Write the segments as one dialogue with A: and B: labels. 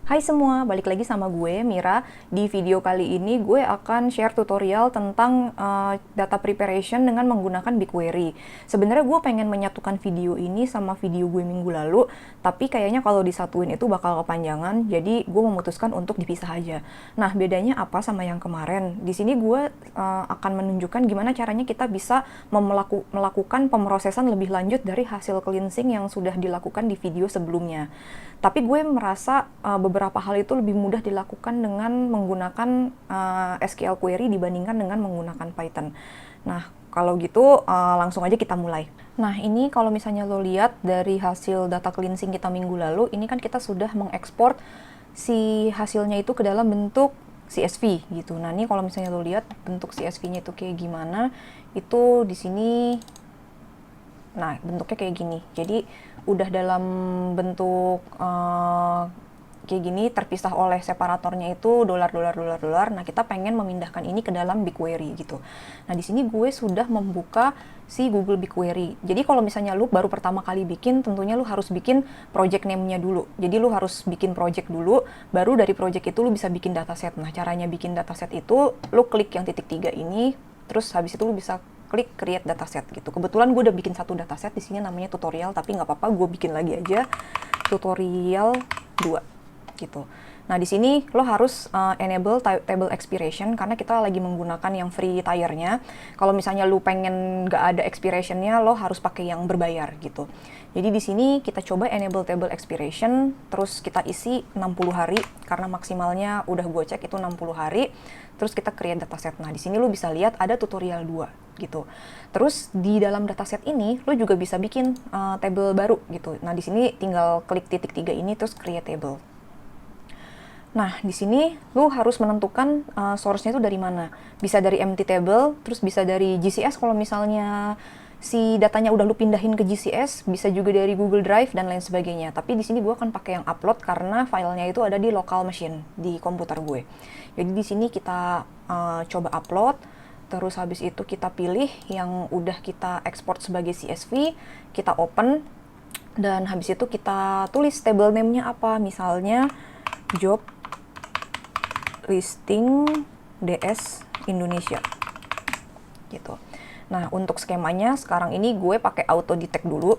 A: Hai semua, balik lagi sama gue, Mira. Di video kali ini gue akan share tutorial tentang data preparation dengan menggunakan BigQuery. Sebenarnya gue pengen menyatukan video ini sama video gue minggu lalu, tapi kayaknya kalau disatuin itu bakal kepanjangan, jadi gue memutuskan untuk dipisah aja. Nah, bedanya apa sama yang kemarin? Di sini gue akan menunjukkan gimana caranya kita bisa melakukan pemrosesan lebih lanjut dari hasil cleansing yang sudah dilakukan di video sebelumnya. Tapi gue merasa beberapa hal itu lebih mudah dilakukan dengan menggunakan SQL query dibandingkan dengan menggunakan Python. Nah, kalau gitu langsung aja kita mulai. Nah, ini kalau misalnya lo lihat dari hasil data cleansing kita minggu lalu, ini kan kita sudah mengekspor si hasilnya itu ke dalam bentuk CSV gitu. Nah, ini kalau misalnya lo lihat bentuk CSV-nya itu kayak gimana, itu di sini. Nah, bentuknya kayak gini. Jadi udah dalam bentuk kayak gini, terpisah oleh separatornya itu dolar. Nah, kita pengen memindahkan ini ke dalam BigQuery gitu. Nah, di sini gue sudah membuka si Google BigQuery. Jadi kalau misalnya lu baru pertama kali bikin, tentunya lu harus bikin project name-nya dulu. Jadi lu harus bikin project dulu, baru dari project itu lu bisa bikin dataset. Nah, caranya bikin dataset itu lu klik yang titik 3 ini, terus habis itu lu bisa klik create dataset gitu. Kebetulan gue udah bikin satu dataset di sini namanya tutorial, tapi nggak apa-apa, gue bikin lagi aja tutorial 2 gitu. Nah, di sini lo harus enable table expiration karena kita lagi menggunakan yang free tier-nya. Kalau misalnya lo pengen nggak ada expiration-nya, lo harus pakai yang berbayar gitu. Jadi di sini kita coba enable table expiration, terus kita isi 60 hari karena maksimalnya udah gue cek itu 60 hari. Terus kita create dataset. Nah, di sini lo bisa lihat ada tutorial 2 gitu. Terus di dalam dataset ini lo juga bisa bikin table baru gitu. Nah, di sini tinggal klik titik 3 ini terus create table. Nah, di sini lu harus menentukan source-nya itu dari mana. Bisa dari empty table, terus bisa dari GCS kalau misalnya si datanya udah lu pindahin ke GCS, bisa juga dari Google Drive dan lain sebagainya. Tapi di sini gue akan pakai yang upload karena filenya itu ada di local machine di komputer gue. Jadi di sini kita coba upload, terus habis itu kita pilih yang udah kita export sebagai CSV, kita open, dan habis itu kita tulis table name-nya apa. Misalnya job listing DS Indonesia gitu. Nah, untuk skemanya sekarang ini gue pakai auto detect dulu.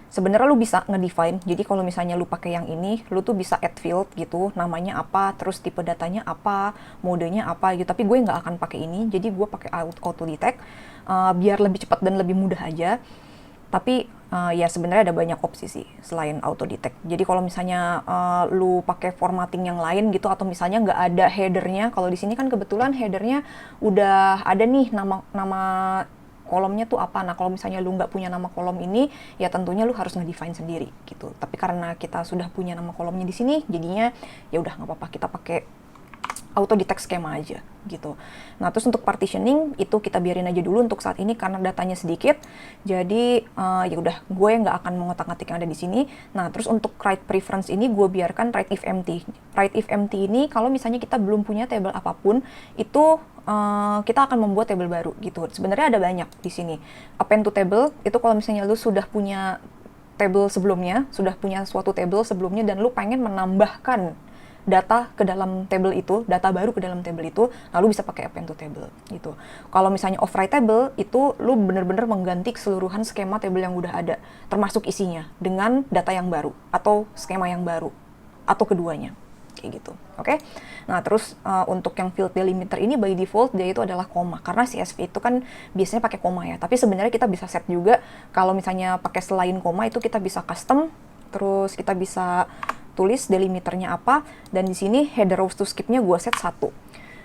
A: Sebenarnya lu bisa ngedefine, jadi kalau misalnya lu pakai yang ini, lu tuh bisa add field gitu, namanya apa, terus tipe datanya apa, modenya apa gitu. Tapi gue nggak akan pakai ini, jadi gue pakai auto detect biar lebih cepat dan lebih mudah aja. Tapi ya sebenarnya ada banyak opsi sih selain auto detect. Jadi kalau misalnya lu pakai formatting yang lain gitu, atau misalnya nggak ada headernya, kalau di sini kan kebetulan headernya udah ada nih nama kolomnya tuh apa. Nah, kalau misalnya lu nggak punya nama kolom ini, ya tentunya lu harus nge-define sendiri gitu. Tapi karena kita sudah punya nama kolomnya di sini, jadinya ya udah nggak apa-apa, kita pakai auto detect skema aja gitu. Nah, terus untuk partitioning itu kita biarin aja dulu untuk saat ini karena datanya sedikit. Jadi ya udah, gue nggak akan mengotak-ngatik yang ada di sini. Nah, terus untuk write preference ini gue biarkan write if empty. Write if empty ini kalau misalnya kita belum punya table apapun, itu kita akan membuat table baru gitu. Sebenarnya ada banyak di sini. Append to table itu kalau misalnya lu sudah punya table sebelumnya, sudah punya suatu table sebelumnya dan lu pengen menambahkan data ke dalam table itu, data baru ke dalam table itu, lalu bisa pakai append to table gitu. Kalau misalnya override table, itu lu bener-bener mengganti keseluruhan skema table yang udah ada, termasuk isinya, dengan data yang baru, atau skema yang baru, atau keduanya, kayak gitu. Oke? Nah, terus untuk yang field delimiter ini by default dia itu adalah koma, karena CSV itu kan biasanya pakai koma ya, tapi sebenarnya kita bisa set juga, kalau misalnya pakai selain koma itu kita bisa custom, terus kita bisa tulis delimiternya apa, dan di sini header rows to skip-nya gue set 1.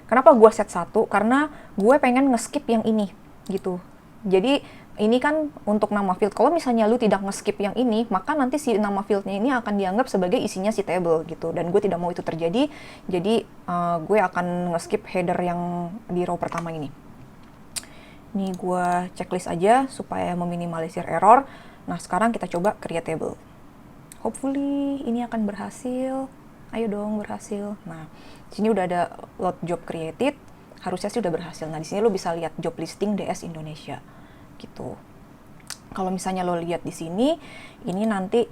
A: Kenapa gue set 1? Karena gue pengen nge-skip yang ini gitu. Jadi ini kan untuk nama field. Kalau misalnya lu tidak nge-skip yang ini, maka nanti si nama fieldnya ini akan dianggap sebagai isinya si table gitu. Dan gue tidak mau itu terjadi. Jadi gue akan nge-skip header yang di row pertama ini. Ini gue checklist aja supaya meminimalisir error. Nah, sekarang kita coba create table. Hopefully ini akan berhasil. Ayo dong berhasil. Nah, di sini udah ada load job created. Harusnya sih udah berhasil. Nah, di sini lo bisa lihat job listing DS Indonesia gitu. Kalau misalnya lo lihat di sini, ini nanti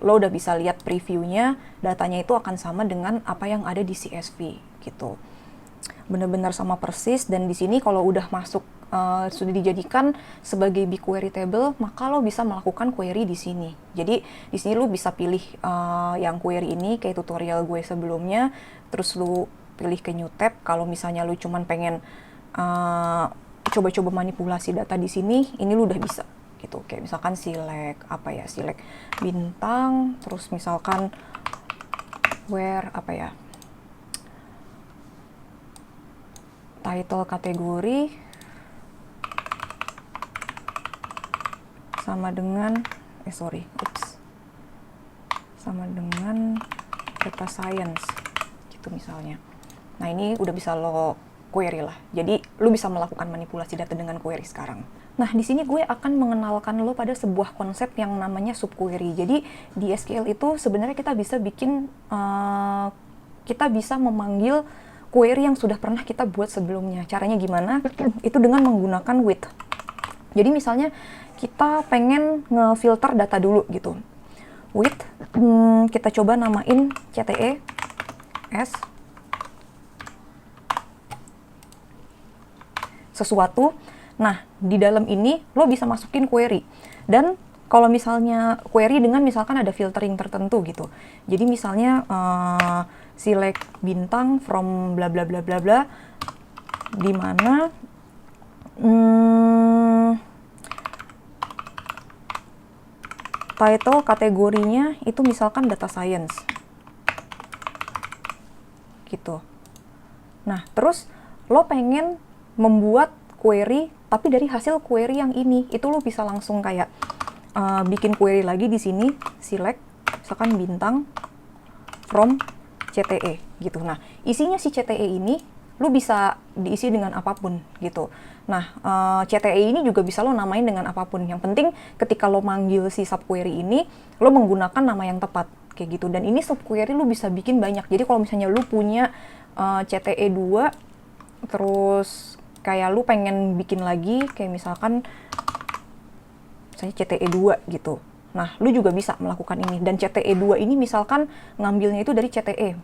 A: lo udah bisa lihat previewnya, datanya itu akan sama dengan apa yang ada di CSV gitu. Benar-benar sama persis, dan di sini kalau udah masuk sudah dijadikan sebagai BigQuery table, maka lo bisa melakukan query di sini. Jadi di sini lo bisa pilih yang query ini kayak tutorial gue sebelumnya, terus lo pilih ke new tab. Kalau misalnya lo cuman pengen coba-coba manipulasi data di sini, ini lo udah bisa gitu. Kayak misalkan select select bintang, terus misalkan where title kategori sama dengan sama dengan data science gitu misalnya. Nah, ini udah bisa lo query lah. Jadi lo bisa melakukan manipulasi data dengan query sekarang. Nah, di sini gue akan mengenalkan lo pada sebuah konsep yang namanya subquery. Jadi di SQL itu sebenarnya kita bisa bikin kita bisa memanggil query yang sudah pernah kita buat sebelumnya. Caranya gimana? Itu dengan menggunakan with. Jadi misalnya kita pengen ngefilter data dulu gitu. With, kita coba namain CTE as sesuatu. Nah, di dalam ini lo bisa masukin query. Dan kalau misalnya query dengan misalkan ada filtering tertentu gitu. Jadi misalnya select bintang from bla bla bla bla bla, di mana title kategorinya itu misalkan data science gitu. Nah, terus lo pengen membuat query tapi dari hasil query yang ini, itu lo bisa langsung kayak bikin query lagi di sini, select misalkan bintang from CTE gitu. Nah, isinya si CTE ini lo bisa diisi dengan apapun gitu. Nah, CTE ini juga bisa lo namain dengan apapun. Yang penting ketika lo manggil si subquery ini, lo menggunakan nama yang tepat kayak gitu. Dan ini subquery lo bisa bikin banyak. Jadi kalau misalnya lo punya CTE 2, terus kayak lu pengen bikin lagi kayak misalkan misalnya CTE 2 gitu. Nah, lu juga bisa melakukan ini. Dan CTE 2 ini misalkan ngambilnya itu dari CTE,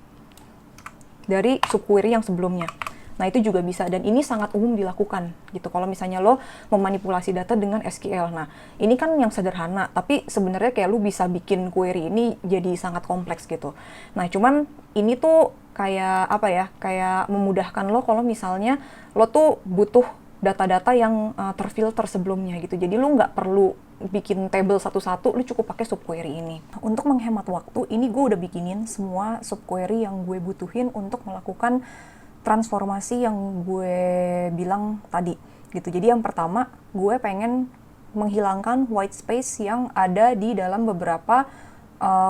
A: dari subquery yang sebelumnya. Nah, itu juga bisa, dan ini sangat umum dilakukan gitu kalau misalnya lo memanipulasi data dengan SQL. Nah, ini kan yang sederhana, tapi sebenarnya kayak lu bisa bikin query ini jadi sangat kompleks gitu. Nah, cuman ini tuh kayak kayak memudahkan lo kalau misalnya lo tuh butuh data-data yang terfilter sebelumnya gitu. Jadi lo nggak perlu bikin table satu-satu, lo cukup pakai subquery ini. Untuk menghemat waktu, ini gue udah bikinin semua subquery yang gue butuhin untuk melakukan transformasi yang gue bilang tadi gitu. Jadi yang pertama, gue pengen menghilangkan white space yang ada di dalam beberapa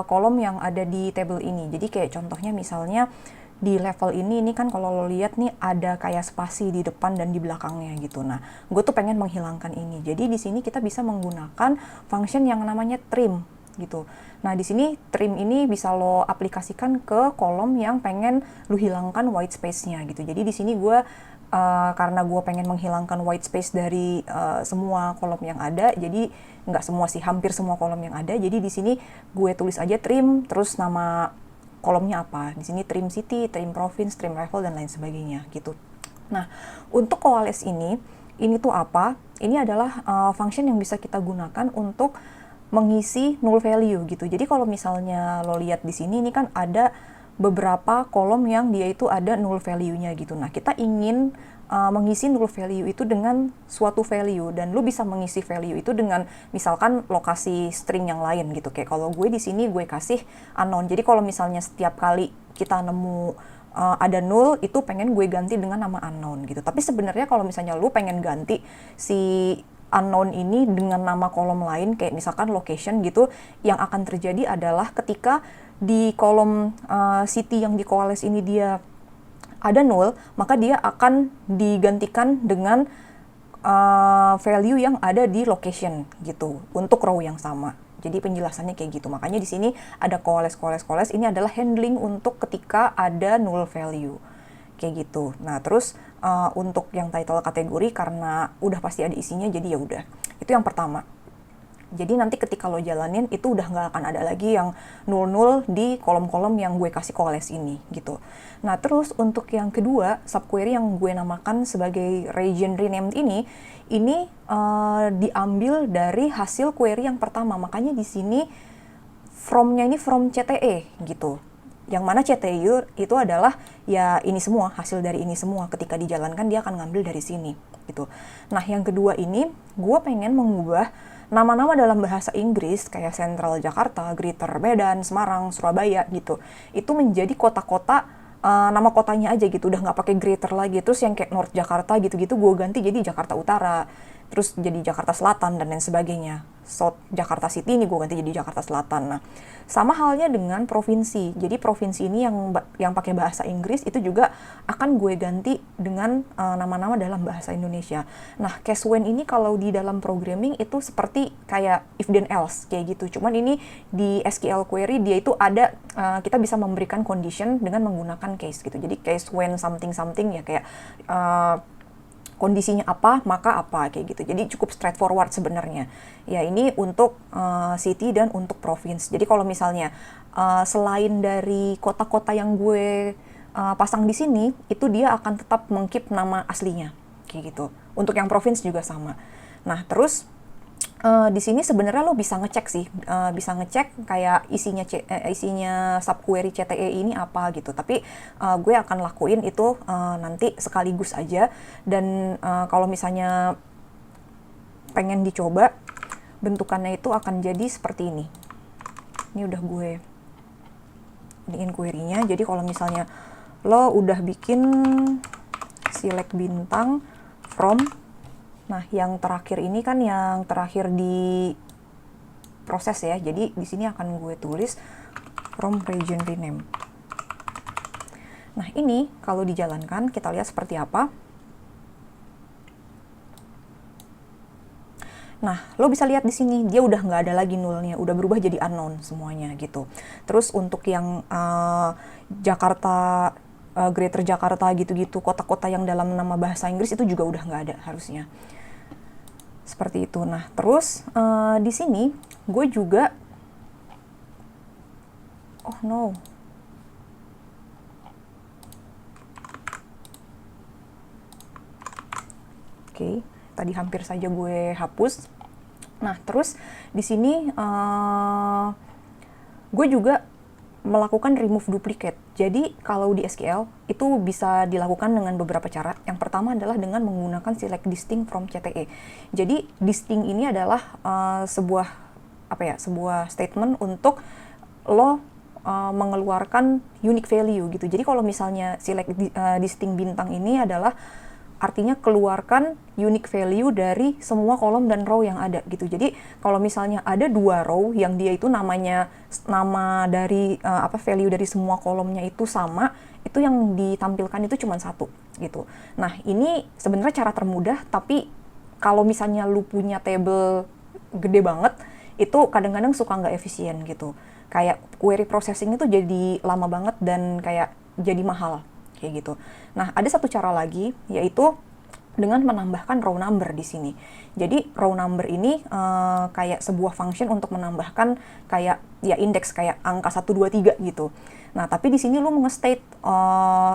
A: kolom yang ada di table ini. Jadi kayak contohnya misalnya di level ini kan kalau lo lihat nih ada kayak spasi di depan dan di belakangnya gitu. Nah, gue tuh pengen menghilangkan ini. Jadi di sini kita bisa menggunakan function yang namanya trim gitu. Nah, di sini trim ini bisa lo aplikasikan ke kolom yang pengen lo hilangkan white space-nya gitu. Jadi di sini gue karena gue pengen menghilangkan white space dari semua kolom yang ada, jadi nggak semua sih, hampir semua kolom yang ada. Jadi di sini gue tulis aja trim, terus nama kolomnya apa. Di sini trim city, trim province, trim level, dan lain sebagainya gitu. Nah, untuk coalesce ini tuh apa? Ini adalah function yang bisa kita gunakan untuk mengisi null value gitu. Jadi kalau misalnya lo lihat di sini, ini kan ada beberapa kolom yang dia itu ada null value-nya gitu. Nah, kita ingin mengisi null value itu dengan suatu value, dan lu bisa mengisi value itu dengan misalkan lokasi string yang lain gitu. Kayak kalau gue di sini gue kasih unknown. Jadi kalau misalnya setiap kali kita nemu ada null, itu pengen gue ganti dengan nama unknown gitu. Tapi sebenarnya kalau misalnya lu pengen ganti si unknown ini dengan nama kolom lain kayak misalkan location gitu, yang akan terjadi adalah ketika di kolom city yang di coalesce ini dia ada null, maka dia akan digantikan dengan value yang ada di location gitu untuk row yang sama. Jadi penjelasannya kayak gitu. Makanya di sini ada coalesce. Ini adalah handling untuk ketika ada null value kayak gitu. Nah, terus untuk yang title kategori karena udah pasti ada isinya, jadi ya udah. Itu yang pertama. Jadi nanti ketika lo jalanin itu udah nggak akan ada lagi yang 00 di kolom-kolom yang gue kasih koles ini gitu. Nah terus untuk yang kedua, subquery yang gue namakan sebagai region renamed ini diambil dari hasil query yang pertama. Makanya di sini from-nya ini from CTE gitu. Yang mana CTE itu adalah ya ini semua, hasil dari ini semua. Ketika dijalankan dia akan ngambil dari sini gitu. Nah yang kedua ini gue pengen mengubah nama-nama dalam bahasa Inggris kayak Central Jakarta, Greater Medan, Semarang, Surabaya gitu. Itu menjadi kota-kota, nama kotanya aja gitu, udah nggak pakai Greater lagi. Terus yang kayak North Jakarta gitu-gitu gue ganti jadi Jakarta Utara, terus jadi Jakarta Selatan dan lain sebagainya. South Jakarta City ini gue ganti jadi Jakarta Selatan. Nah, sama halnya dengan provinsi. Jadi provinsi ini yang pakai bahasa Inggris itu juga akan gue ganti dengan nama-nama dalam bahasa Indonesia. Nah, case when ini kalau di dalam programming itu seperti kayak if then else kayak gitu. Cuman ini di SQL query dia itu ada kita bisa memberikan condition dengan menggunakan case gitu. Jadi case when something ya kayak kondisinya apa, maka apa, kayak gitu. Jadi cukup straightforward sebenarnya. Ya ini untuk city dan untuk provinsi. Jadi kalau misalnya selain dari kota-kota yang gue pasang di sini, itu dia akan tetap meng-keep nama aslinya, kayak gitu. Untuk yang provinsi juga sama. Nah terus di sini sebenarnya lo bisa ngecek sih, bisa ngecek kayak isinya subquery CTE ini apa gitu. Tapi gue akan lakuin itu nanti sekaligus aja. Dan kalau misalnya pengen dicoba, bentukannya itu akan jadi seperti ini. Ini udah gue iniin query-nya. Jadi kalau misalnya lo udah bikin select bintang from, nah, yang terakhir ini kan yang terakhir di proses ya. Jadi di sini akan gue tulis from region rename. Nah, ini kalau dijalankan kita lihat seperti apa. Nah, lo bisa lihat di sini dia udah nggak ada lagi nullnya, udah berubah jadi unknown semuanya gitu. Terus untuk yang Jakarta, Greater Jakarta gitu-gitu, kota-kota yang dalam nama bahasa Inggris itu juga udah nggak ada harusnya. Seperti itu. Nah, terus di sini gue juga, oh no, oke, tadi hampir saja gue hapus. Nah, terus di sini gue juga melakukan remove duplicate. Jadi kalau di SQL itu bisa dilakukan dengan beberapa cara. Yang pertama adalah dengan menggunakan select distinct from CTE. Jadi distinct ini adalah sebuah statement untuk lo mengeluarkan unique value gitu. Jadi kalau misalnya select distinct bintang ini adalah artinya keluarkan unique value dari semua kolom dan row yang ada gitu. Jadi kalau misalnya ada 2 row yang dia itu nama dari value dari semua kolomnya itu sama, itu yang ditampilkan itu cuma 1 gitu. Nah, ini sebenarnya cara termudah, tapi kalau misalnya lu punya table gede banget, itu kadang-kadang suka nggak efisien gitu. Kayak query processing itu jadi lama banget dan kayak jadi mahal kayak gitu. Nah, ada satu cara lagi, yaitu dengan menambahkan row number di sini. Jadi row number ini kayak sebuah function untuk menambahkan kayak ya indeks kayak angka 1 2 3 gitu. Nah, tapi di sini lu nge-state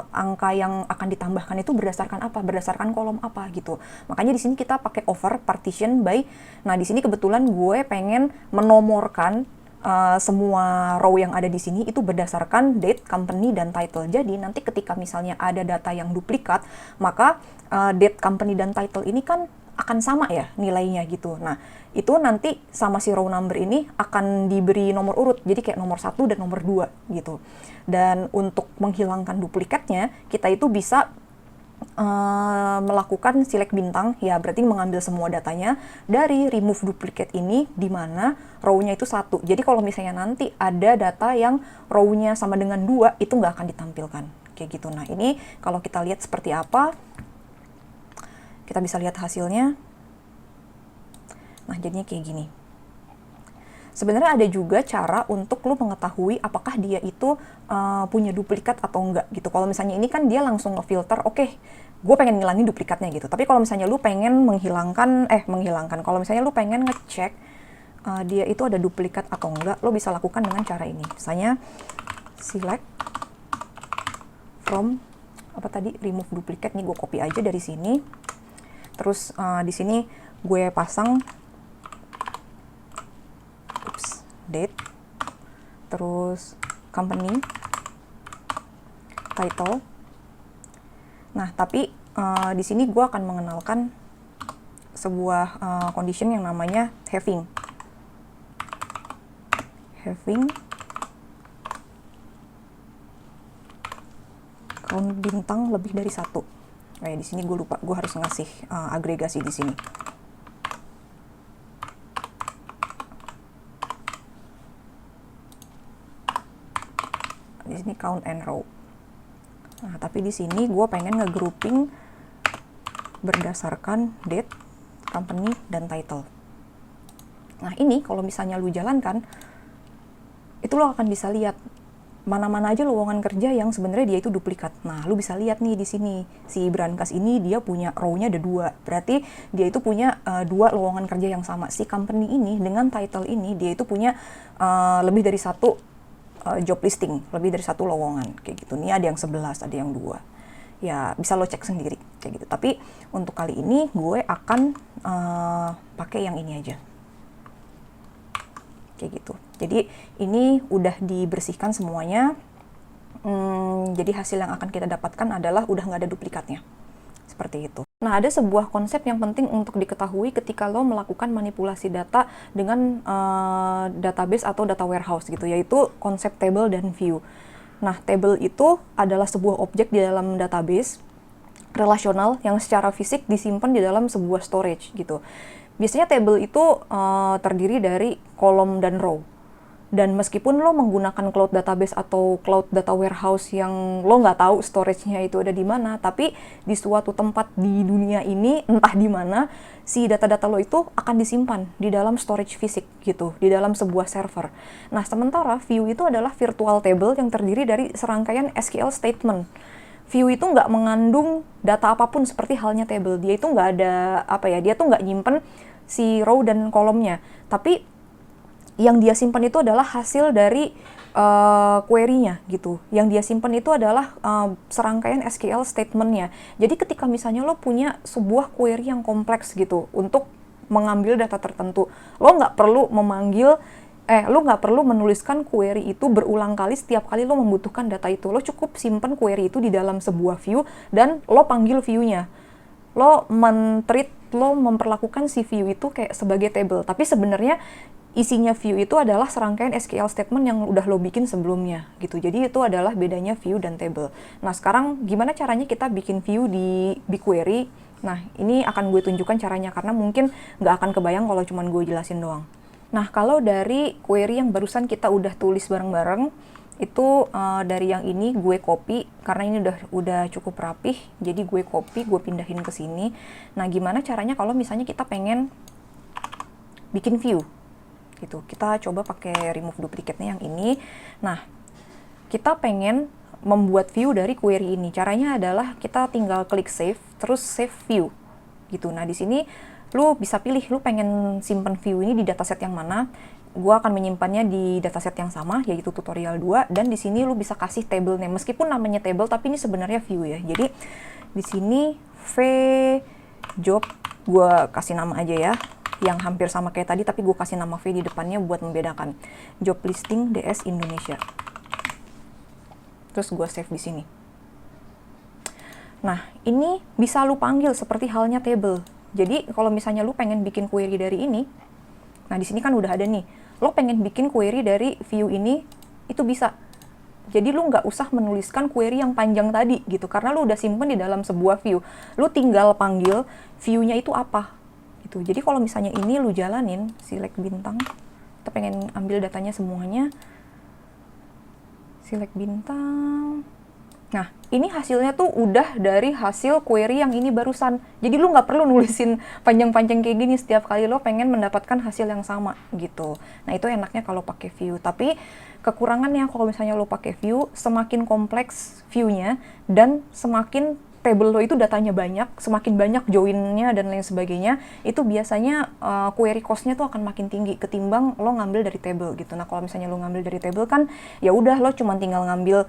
A: angka yang akan ditambahkan itu berdasarkan apa? Berdasarkan kolom apa gitu. Makanya di sini kita pakai over partition by. Nah, di sini kebetulan gue pengen menomorkan semua row yang ada di sini itu berdasarkan date, company, dan title. Jadi nanti ketika misalnya ada data yang duplikat, maka date, company, dan title ini kan akan sama ya nilainya gitu. Nah, itu nanti sama si row number ini akan diberi nomor urut. Jadi kayak nomor 1 dan nomor 2 gitu. Dan untuk menghilangkan duplikatnya, kita itu bisa melakukan select bintang, ya berarti mengambil semua datanya dari remove duplicate ini, di mana row-nya itu 1. Jadi kalau misalnya nanti ada data yang row-nya sama dengan 2, itu nggak akan ditampilkan kayak gitu. Nah, ini kalau kita lihat seperti apa, kita bisa lihat hasilnya. Nah, jadinya kayak gini. Sebenarnya ada juga cara untuk lo mengetahui apakah dia itu punya duplikat atau enggak gitu. Kalau misalnya ini kan dia langsung ngefilter, oke, gue pengen ngilangin duplikatnya gitu. Tapi kalau misalnya lo pengen menghilangkan, kalau misalnya lo pengen ngecek dia itu ada duplikat atau enggak, lo bisa lakukan dengan cara ini. Misalnya select from remove duplicate, nih gue copy aja dari sini. Terus di sini gue pasang date, terus company, title. Nah, tapi di sini gue akan mengenalkan sebuah condition yang namanya having count bintang lebih dari 1. Di sini gue lupa, gue harus ngasih agregasi di sini. Di sini count and row. Nah, tapi di sini gue pengen nge-grouping berdasarkan date, company, dan title. Nah, ini kalau misalnya lu jalankan, itu lo akan bisa lihat mana-mana aja lowongan kerja yang sebenarnya dia itu duplikat. Nah, lu bisa lihat nih di sini, si Brankas ini dia punya row-nya ada 2. Berarti dia itu punya 2 lowongan kerja yang sama. Si company ini dengan title ini dia itu punya lebih dari 1 job listing, lebih dari 1 lowongan kayak gitu. Nih ada yang 11, ada yang 2. Ya, bisa lo cek sendiri kayak gitu. Tapi untuk kali ini gue akan pakai yang ini aja. Kayak gitu. Jadi ini udah dibersihkan semuanya. Jadi hasil yang akan kita dapatkan adalah udah nggak ada duplikatnya. Seperti itu. Nah, ada sebuah konsep yang penting untuk diketahui ketika lo melakukan manipulasi data dengan database atau data warehouse gitu, yaitu konsep table dan view. Nah, table itu adalah sebuah objek di dalam database relasional yang secara fisik disimpan di dalam sebuah storage gitu. Biasanya table itu terdiri dari kolom dan row. Dan meskipun lo menggunakan cloud database atau cloud data warehouse yang lo nggak tahu storage-nya itu ada di mana, tapi di suatu tempat di dunia ini, entah di mana, si data-data lo itu akan disimpan di dalam storage fisik gitu, di dalam sebuah server. Nah, sementara view itu adalah virtual table yang terdiri dari serangkaian SQL statement. View itu nggak mengandung data apapun seperti halnya table. Dia itu nggak ada, dia tuh nggak nyimpen si row dan kolomnya. Tapi yang dia simpan itu adalah hasil dari query-nya gitu. Yang dia simpan itu adalah serangkaian SQL statement-nya. Jadi ketika misalnya lo punya sebuah query yang kompleks gitu untuk mengambil data tertentu, lo nggak perlu menuliskan query itu berulang kali setiap kali lo membutuhkan data itu. Lo cukup simpan query itu di dalam sebuah view dan lo panggil view-nya. Lo memperlakukan si view itu kayak sebagai table, tapi sebenarnya isinya view itu adalah serangkaian SQL statement yang udah lo bikin sebelumnya gitu. Jadi itu adalah bedanya view dan table. Nah, sekarang gimana caranya kita bikin view di BigQuery? Nah, ini akan gue tunjukkan caranya karena mungkin nggak akan kebayang kalau cuman gue jelasin doang. Nah, kalau dari query yang barusan kita udah tulis bareng-bareng, itu dari yang ini gue copy karena ini udah cukup rapih, jadi gue copy, gue pindahin ke sini. Nah, gimana caranya kalau misalnya kita pengen bikin view gitu? Kita coba pakai remove duplicate-nya yang ini. Nah, kita pengen membuat view dari query ini. Caranya adalah kita tinggal klik save, terus save view gitu. Nah, di sini lu bisa pilih lu pengen simpen view ini di dataset yang mana. Gua akan menyimpannya di dataset yang sama, yaitu tutorial 2, dan di sini lu bisa kasih table name. Meskipun namanya table, tapi ini sebenarnya view ya. Jadi di sini v job, gua kasih nama aja ya, yang hampir sama kayak tadi, tapi gue kasih nama v di depannya buat membedakan. Job listing DS Indonesia. Terus gue save di sini. Nah, ini bisa lu panggil seperti halnya table. Jadi kalau misalnya lu pengen bikin query dari ini, nah di sini kan udah ada nih. Lo pengen bikin query dari view ini, itu bisa. Jadi lu nggak usah menuliskan query yang panjang tadi gitu, karena lu udah simpen di dalam sebuah view. Lu tinggal panggil view-nya itu apa gitu. Jadi kalau misalnya ini lu jalanin, select bintang, kita pengen ambil datanya semuanya, select bintang. Nah, ini hasilnya tuh udah dari hasil query yang ini barusan. Jadi lu nggak perlu nulisin panjang-panjang kayak gini setiap kali lo pengen mendapatkan hasil yang sama gitu. Nah, itu enaknya kalau pakai view. Tapi kekurangannya kalau misalnya lo pakai view, semakin kompleks view-nya dan semakin table lo itu datanya banyak, semakin banyak joinnya dan lain sebagainya, itu biasanya query cost-nya tuh akan makin tinggi ketimbang lo ngambil dari table gitu. Nah, kalau misalnya lo ngambil dari table kan ya udah lo cuma tinggal ngambil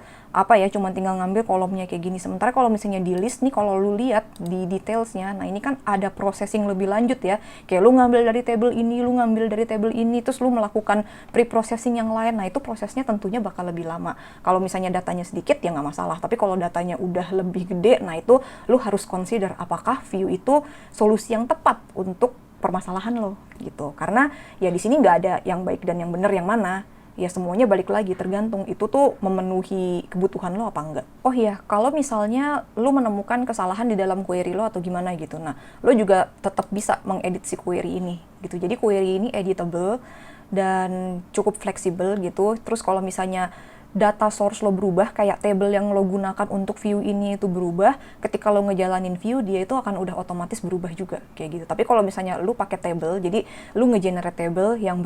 A: cuma tinggal ngambil kolomnya kayak gini. Sementara kalau misalnya di list nih, kalau lo lihat di detailsnya, nah ini kan ada processing lebih lanjut ya. Kayak lo ngambil dari table ini, lo ngambil dari table ini, terus lo melakukan pre-processing yang lain. Nah, itu prosesnya tentunya bakal lebih lama. Kalau misalnya datanya sedikit ya nggak masalah, tapi kalau datanya udah lebih gede, nah itu lu harus consider apakah view itu solusi yang tepat untuk permasalahan lo gitu. Karena ya di sini nggak ada yang baik dan yang benar yang mana. Ya semuanya balik lagi tergantung itu tuh memenuhi kebutuhan lo apa enggak. Oh iya, kalau misalnya lo menemukan kesalahan di dalam query lo atau gimana gitu, nah lo juga tetap bisa mengedit si query ini gitu. Jadi query ini editable dan cukup fleksibel gitu. Terus kalau misalnya data source lo berubah, kayak table yang lo gunakan untuk view ini itu berubah, ketika lo ngejalanin view, dia itu akan udah otomatis berubah juga, kayak gitu. Tapi kalau misalnya lo pakai table, jadi lo ngegenerate table yang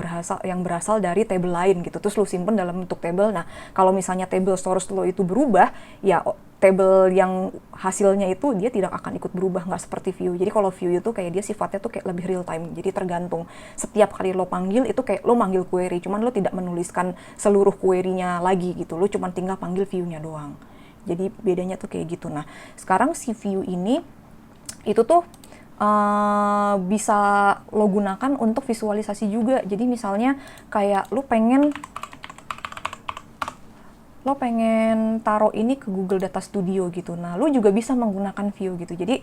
A: berasal dari table lain gitu, terus lo simpen dalam bentuk table. Nah, kalau misalnya table source lo itu berubah, ya table yang hasilnya itu dia tidak akan ikut berubah, nggak seperti view. Jadi kalau view itu kayak dia sifatnya tuh kayak lebih real time, jadi tergantung setiap kali lo panggil itu kayak lo manggil query, cuman lo tidak menuliskan seluruh query-nya lagi gitu, lo cuman tinggal panggil view-nya doang. Jadi bedanya tuh kayak gitu. Nah, sekarang si view ini itu tuh bisa lo gunakan untuk visualisasi juga. Jadi misalnya kayak lo pengen taruh ini ke Google Data Studio gitu. Nah, lu juga bisa menggunakan view gitu. Jadi,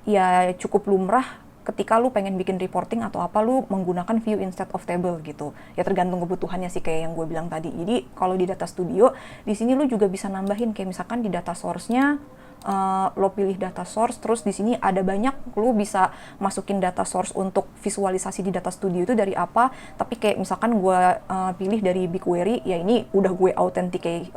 A: ya cukup lumrah ketika lu pengen bikin reporting atau apa, lu menggunakan view instead of table gitu. Ya tergantung kebutuhannya sih kayak yang gue bilang tadi. Jadi, kalau di Data Studio, di sini lu juga bisa nambahin kayak misalkan di data source-nya, lo pilih data source, terus di sini ada banyak, lo bisa masukin data source untuk visualisasi di Data Studio itu dari apa. Tapi kayak misalkan gue pilih dari BigQuery, ya ini udah gue authenticate,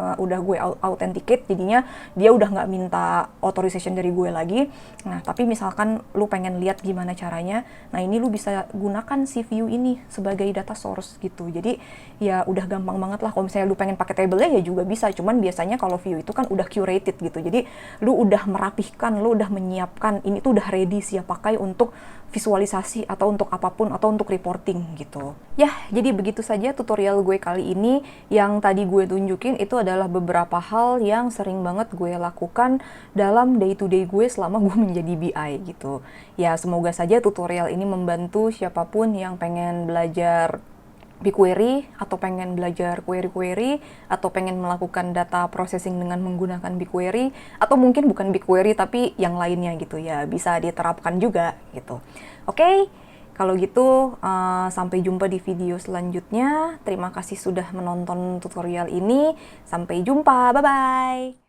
A: jadinya dia udah nggak minta authorization dari gue lagi. Nah, tapi misalkan lo pengen lihat gimana caranya, nah ini lo bisa gunakan si view ini sebagai data source gitu. Jadi ya udah gampang banget lah. Kalau misalnya lo pengen pakai table-nya ya juga bisa, cuman biasanya kalau view itu kan udah curated gitu. Jadi lu udah merapihkan, lu udah menyiapkan, ini tuh udah ready siap pakai untuk visualisasi atau untuk apapun atau untuk reporting gitu. Ya, jadi begitu saja tutorial gue kali ini. Yang tadi gue tunjukin itu adalah beberapa hal yang sering banget gue lakukan dalam day to day gue selama gue menjadi BI gitu. Ya, semoga saja tutorial ini membantu siapapun yang pengen belajar BigQuery atau pengen belajar query-query atau pengen melakukan data processing dengan menggunakan BigQuery atau mungkin bukan BigQuery tapi yang lainnya gitu ya, bisa diterapkan juga gitu. Oke, kalau gitu sampai jumpa di video selanjutnya. Terima kasih sudah menonton tutorial ini. Sampai jumpa, bye-bye!